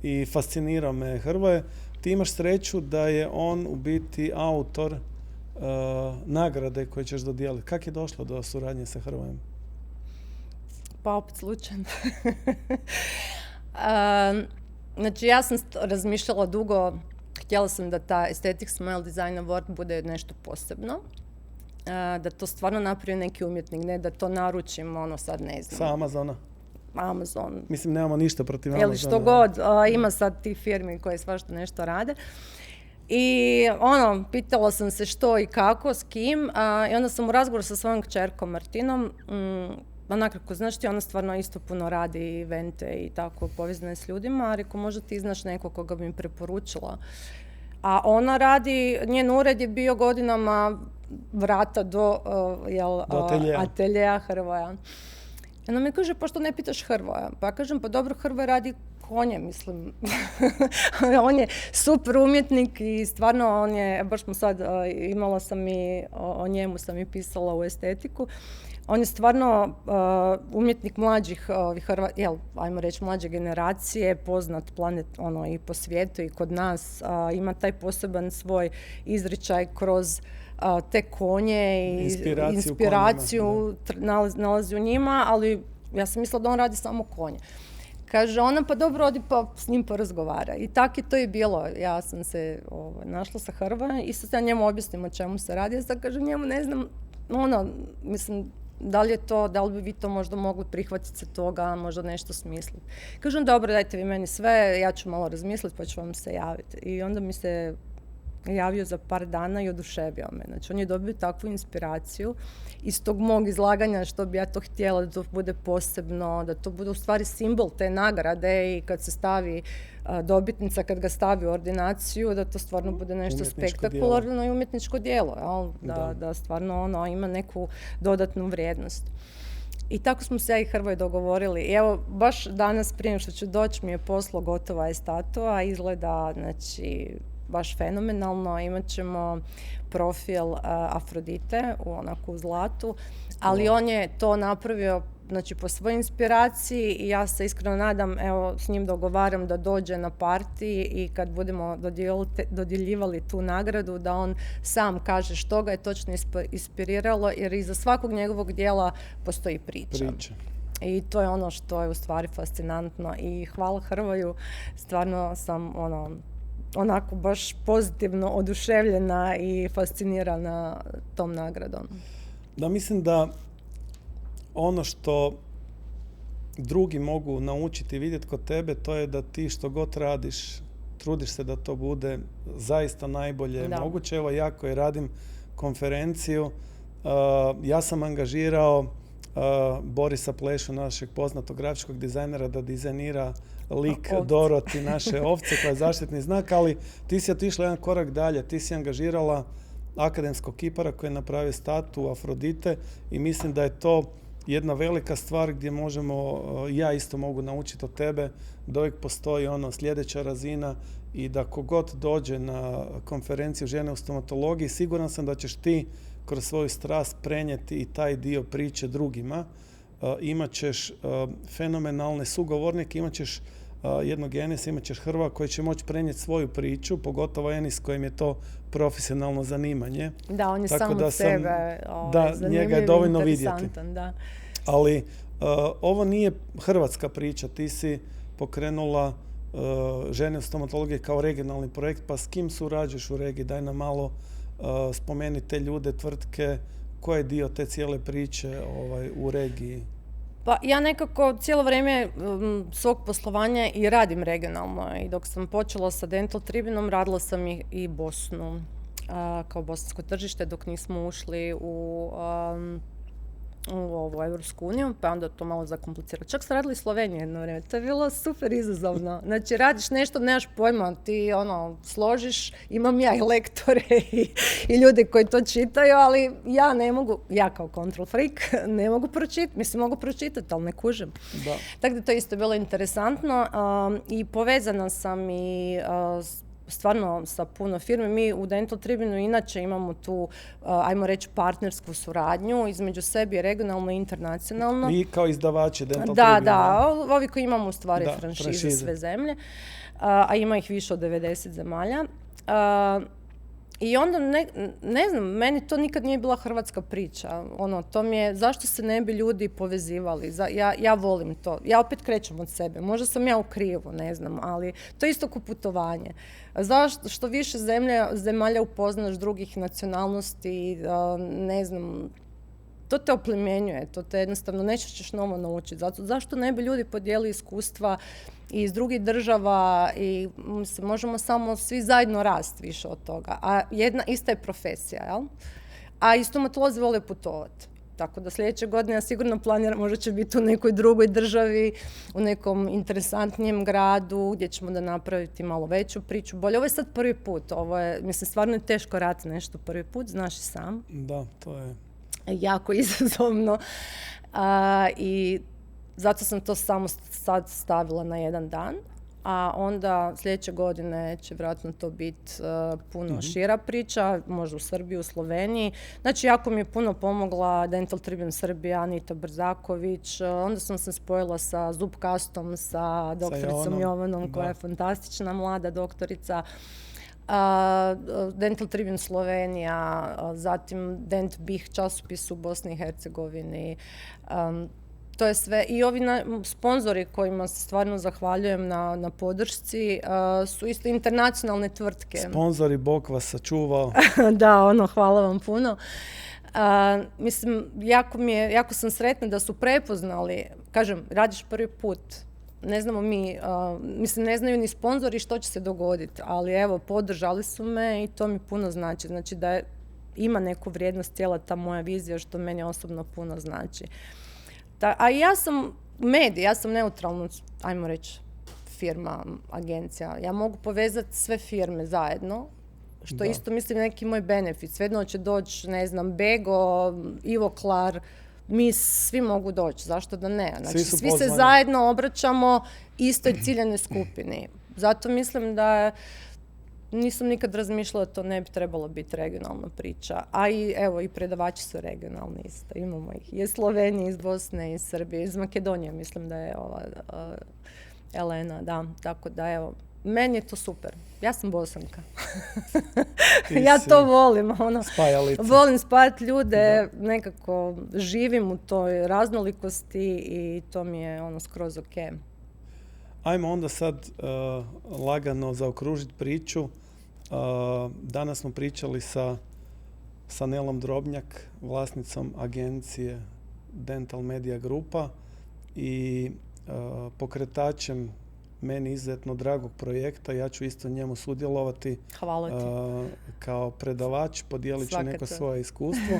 S1: i fascinirao me Hrvoje. Ti imaš sreću da je on u biti autor nagrade koje ćeš dodijeliti. Kako je došlo do suradnje sa Hrvojem?
S2: Pa opet slučajno. Znači, ja sam razmišljala dugo, htjela sam da ta Aesthetic Smile Design Award bude nešto posebno. Da to stvarno napravi neki umjetnik, ne da to naručim, sad ne znam.
S1: Sa Amazona?
S2: Amazon.
S1: Mislim, nemamo ništa protiv Amazona.
S2: Ili što god, ima sad tih firmi koje svašta nešto rade. I pitala sam se što i kako, s kim, i onda sam u razgovoru sa svojom kćerkom Martinom, onako, znaš ti, ona stvarno isto puno radi evente i tako povezana je s ljudima, a rekao, možda ti znaš nekog koga bi mi preporučila. A ona radi, njen ured je bio godinama vrata do ateljeja Hrvoja. I ona mi kaže, pa što ne pitaš Hrvoja? Pa ja kažem, pa dobro, Hrvoje radi konje, mislim. On je super umjetnik i stvarno on je, baš smo sad, imala sam i, o njemu sam i pisala u estetiku. On je stvarno umjetnik mlađih, ajmo reći mlađe generacije, poznat planet i po svijetu i kod nas. Ima taj poseban svoj izričaj kroz te konje i inspiraciju nalazi u njima, ali ja sam mislila da on radi samo konje. Kaže ona, pa dobro, odi pa s njim porazgovara. I tak je to i bilo. Ja sam se našla sa Hrvojem i sad ja njemu objasnim o čemu se radi. Ja sad kažem njemu, ne znam, mislim, da li je to, da li bi vi to možda mogli prihvatiti se toga, možda nešto smisliti. Kažem, dobro, dajte vi meni sve, ja ću malo razmisliti pa ću vam se javiti. I onda mi se javio za par dana i oduševio me. Znači, on je dobio takvu inspiraciju iz tog mog izlaganja što bi ja to htjela da to bude posebno, da to bude u stvari simbol te nagrade i kad se stavi dobitnica, kad ga stavi u ordinaciju, da to stvarno bude nešto spektakularno i umjetničko djelo, da stvarno ima neku dodatnu vrijednost. I tako smo se ja i Hrvoje dogovorili. I evo, baš danas prije što ću doći mi je poslao gotova je statua, izgleda, znači, baš fenomenalno. Imat ćemo profil Afrodite u zlatu, ali on je to napravio, znači, po svojoj inspiraciji i ja se iskreno nadam, evo, s njim dogovaram da dođe na partiji i kad budemo dodjeljivali tu nagradu, da on sam kaže što ga je točno inspiriralo, jer iza svakog njegovog djela postoji priča. I to je ono što je u stvari fascinantno i hvala Hrvoju, stvarno sam onako baš pozitivno oduševljena i fascinirana tom nagradom.
S1: Da, mislim da ono što drugi mogu naučiti i vidjeti kod tebe, to je da ti što god radiš, trudiš se da to bude zaista najbolje moguće. Evo, ja koji radim konferenciju, ja sam angažirao Borisa Plešu, našeg poznatog grafičkog dizajnera, da dizajnira lik Doroti, naše ovce, koja je zaštitni znak, ali ti si otišla jedan korak dalje. Ti si angažirala akademskog kipara koji je napravio statu Afrodite i mislim da je to jedna velika stvar gdje možemo, ja isto mogu naučiti od tebe, da uvijek postoji sljedeća razina i da kogod dođe na konferenciju žene u stomatologiji, siguran sam da ćeš ti kroz svoju strast prenijeti i taj dio priče drugima. Imat ćeš fenomenalne sugovornike, imat ćeš jednog Enisa, imat ćeš Hrva koji će moći prenijeti svoju priču, pogotovo Enis kojim je to profesionalno zanimanje.
S2: Da, on je samo od sebe
S1: njega je dovoljno vidjeti.
S2: Da.
S1: Ali ovo nije hrvatska priča. Ti si pokrenula žene u stomatologiji kao regionalni projekt, pa s kim surađuješ u regiji? Daj nam malo spomeni te ljude, tvrtke, koji je dio te cijele priče u regiji?
S2: Pa ja nekako cijelo vrijeme svog poslovanja i radim regionalno i dok sam počela sa Dental Tribunom radila sam i Bosnu kao bosansko tržište dok nismo ušli u Europsku uniju, pa onda to malo zakompliciralo. Čak sam radila i Sloveniju jedno vrijeme, to je bilo super izazovno. Znači radiš nešto, nemaš pojma, ti složiš, imam ja i lektore i ljude koji to čitaju, ali ja ne mogu, ja kao control freak ne mogu pročitati, mislim mogu pročitati, ali ne kužim. Tako da to isto bilo interesantno i povezana sam i stvarno sa puno firme. Mi u Dental Tribunu inače imamo tu, ajmo reći, partnersku suradnju između sebi regionalno i internacionalno.
S1: Vi kao izdavači Dental Tribuna?
S2: Da, ovi koji imamo u stvari franšize sve zemlje, a ima ih više od 90 zemalja. I onda, ne znam, meni to nikad nije bila hrvatska priča. To mi je, zašto se ne bi ljudi povezivali? Ja volim to. Ja opet krećem od sebe. Možda sam ja u krivu, ne znam, ali to je isto kao putovanje. Zašto? Što više zemalja upoznaš drugih nacionalnosti, ne znam, to te oplemenjuje, to te jednostavno nešto ćeš novo naučiti. Zašto ne bi ljudi podijeli iskustva i iz drugih država i možemo samo svi zajedno rasti više od toga. A ista je profesija, jel? A i stomatolozi vole putovati. Tako da sljedeće godine ja sigurno planiram, možda će biti u nekoj drugoj državi, u nekom interesantnijem gradu gdje ćemo da napraviti malo veću priču. Bolje, ovo je sad prvi put. Stvarno je teško raditi nešto prvi put, znaš i sam.
S1: Da, to je
S2: jako izazovno. I zato sam to samo sad stavila na jedan dan. A onda sljedeće godine će vjerojatno to biti puno šira priča, možda u Srbiji, u Sloveniji. Znači, jako mi je puno pomogla Dental Tribune Srbija, Anita Brzaković. Onda sam se spojila sa Zubkastom, sa doktoricom Jovanom, koja je fantastična mlada doktorica. Dental Tribune Slovenija, zatim Dent Bih časopis u Bosni i Hercegovini. To je sve. I ovi sponzori kojima se stvarno zahvaljujem na podršci su isto internacionalne tvrtke.
S1: Sponzori, Bog vas sačuvao.
S2: Da, hvala vam puno. Jako sam sretna da su prepoznali, kažem, radiš prvi put. Ne znamo ne znaju ni sponzori što će se dogoditi, ali evo, podržali su me i to mi puno znači. Znači da ima neku vrijednost cijela ta moja vizija, što meni osobno puno znači. A ja sam medij, ja sam neutralna, ajmo reći, firma, agencija. Ja mogu povezati sve firme zajedno, što isto mislim neki moj benefit. Svejedno će doći, ne znam, Bego, Ivoklar, mi svi mogu doći, zašto da ne? Znači, svi se zajedno obraćamo istoj ciljanoj skupini. Zato mislim da nisam nikad razmišljala da to ne bi trebalo biti regionalna priča. A i predavači su regionalni isto. Imamo ih. Iz Slovenije, iz Bosne, iz Srbije, iz Makedonije mislim da je Elena, da. Tako da evo, meni je to super. Ja sam Bosanka. Ja to volim. Volim spajati ljude, nekako živim u toj raznolikosti i to mi je skroz ok.
S1: Ajmo onda sad lagano zaokružiti priču. Danas smo pričali sa Nelom Drobnjak, vlasnicom agencije Dental Media Grupa i pokretačem meni izuzetno dragog projekta. Ja ću isto njemu sudjelovati.
S2: Hvala ti.
S1: Kao predavač, podijelit ću neko svoje iskustvo.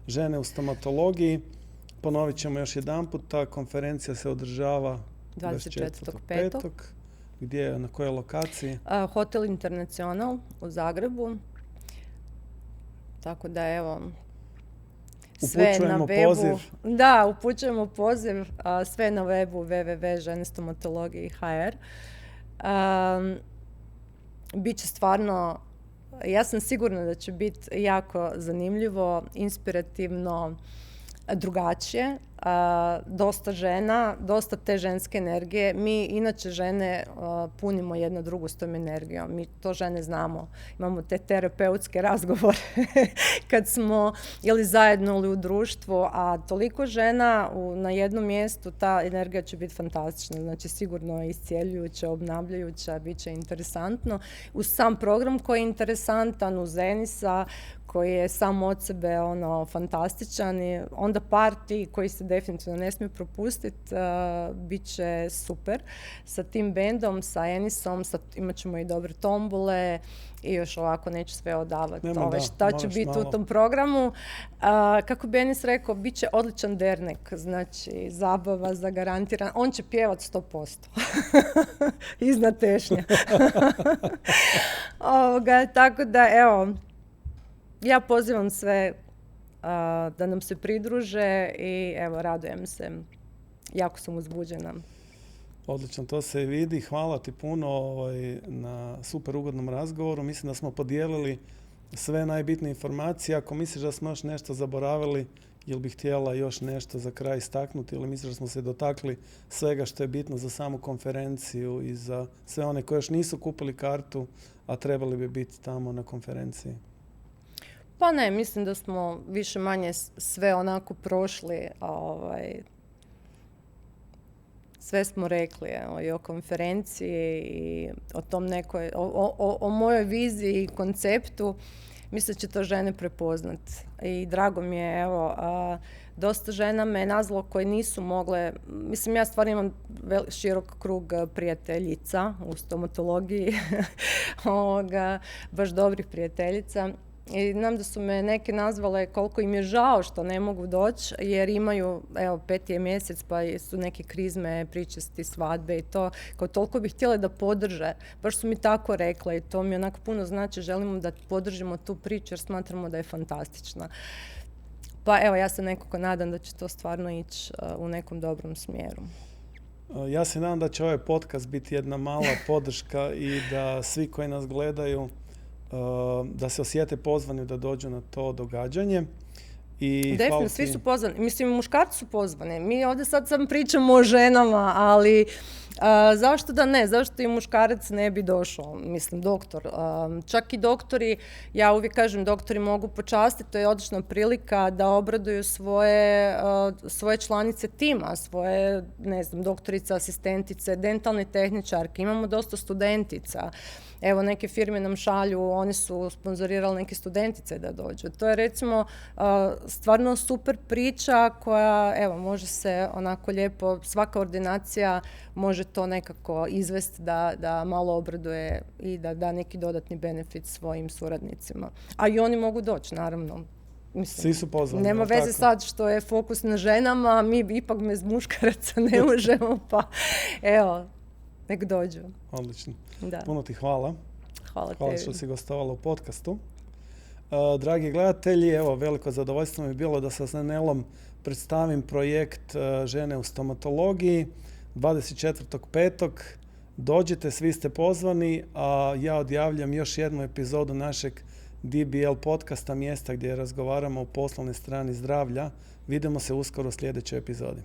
S1: Žene u stomatologiji. Ponovit ćemo još jedanput, ta konferencija se održava 24.5. Gdje je, na kojoj lokaciji?
S2: Hotel Internacional u Zagrebu. Tako da evo, sve na webu. Poziv. Da, upućujemo poziv. Sve na webu www.ženestomatologije.hr. Biće stvarno, ja sam sigurna da će biti jako zanimljivo, inspirativno, drugačije. Dosta žena, dosta te ženske energije. Mi inače žene punimo jedna drugu s tom energijom. Mi to žene znamo. Imamo te terapeutske razgovore kad smo ili zajedno ili u društvu, a toliko žena na jednom mjestu, ta energija će biti fantastična. Znači sigurno je iscijeljujuća, obnavljajuća, bit će interesantno. Uz sam program koji je interesantan, uz Enisa, koji je sam od sebe fantastičan, i onda party koji se definitivno ne smije propustiti, bit će super sa tim bendom, sa Enisom, imat ćemo i dobre tombole i još ovako neću sve odavati šta će biti u tom programu. Kako bi Enis rekao, bit će odličan dernek, znači zabava zagarantirana. On će pjevat 100%. Iznad tešnja. Tako da, evo, ja pozivam sve da nam se pridruže i evo, radujem se. Jako sam uzbuđena.
S1: Odlično, to se vidi. Hvala ti puno na super ugodnom razgovoru. Mislim da smo podijelili sve najbitnije informacije. Ako misliš da smo još nešto zaboravili ili bi htjela još nešto za kraj istaknuti ili misliš da smo se dotakli svega što je bitno za samu konferenciju i za sve one koji još nisu kupili kartu, a trebali bi biti tamo na konferenciji?
S2: Pa ne, mislim da smo više manje sve onako prošli, sve smo rekli i o konferenciji i o tom o mojoj viziji i konceptu. mislim da će to žene prepoznati. I drago mi je, evo, dosta žena me nazvalo koje nisu mogle, mislim ja stvarno imam širok krug prijateljica u stomatologiji, baš dobrih prijateljica. I znam da su me neke nazvale koliko im je žao što ne mogu doći jer imaju, evo 5. je mjesec pa su neke krizme, pričesti, svadbe i to, kao toliko bi htjele da podrže. Baš su mi tako rekle i to mi onako puno znači, želimo da podržimo tu priču jer smatramo da je fantastična. Pa evo, ja se nekako nadam da će to stvarno ići u nekom dobrom smjeru.
S1: Ja se nadam da će ovaj podcast biti jedna mala podrška i da svi koji nas gledaju da se osjete pozvani da dođu na to događanje. I
S2: definitivno, svi su pozvani. Mislim, muškarci su pozvani. Mi ovdje sad sam pričamo o ženama, ali zašto da ne? Zašto i muškarac ne bi došao? Mislim, doktor. Čak i doktori, ja uvijek kažem, doktori mogu počastiti, to je odlična prilika da obraduju svoje članice tima, svoje, ne znam, doktorice, asistentice, dentalne tehničarke. Imamo dosta studentica. Evo, neke firme nam šalju, oni su sponzorirali neke studentice da dođu. To je recimo stvarno super priča koja, evo, može se onako lijepo, svaka ordinacija može to nekako izvesti da malo obraduje i da da neki dodatni benefit svojim suradnicima. A i oni mogu doći, naravno. Mislim,
S1: svi su pozvani.
S2: Nema veze sad što je fokus na ženama, mi ipak bez muškaraca ne možemo, pa evo, nek dođu.
S1: Odlično.
S2: Da.
S1: Puno ti hvala.
S2: Hvala
S1: što si gostovala u podcastu. Dragi gledatelji, evo, veliko zadovoljstvo mi je bilo da sa Nelom predstavim projekt Žene u stomatologiji 24.5. Dođite, svi ste pozvani, a ja odjavljam još jednu epizodu našeg DBL podcasta, mjesta gdje razgovaramo o poslovnoj strani zdravlja. Vidimo se uskoro u sljedećoj epizodi.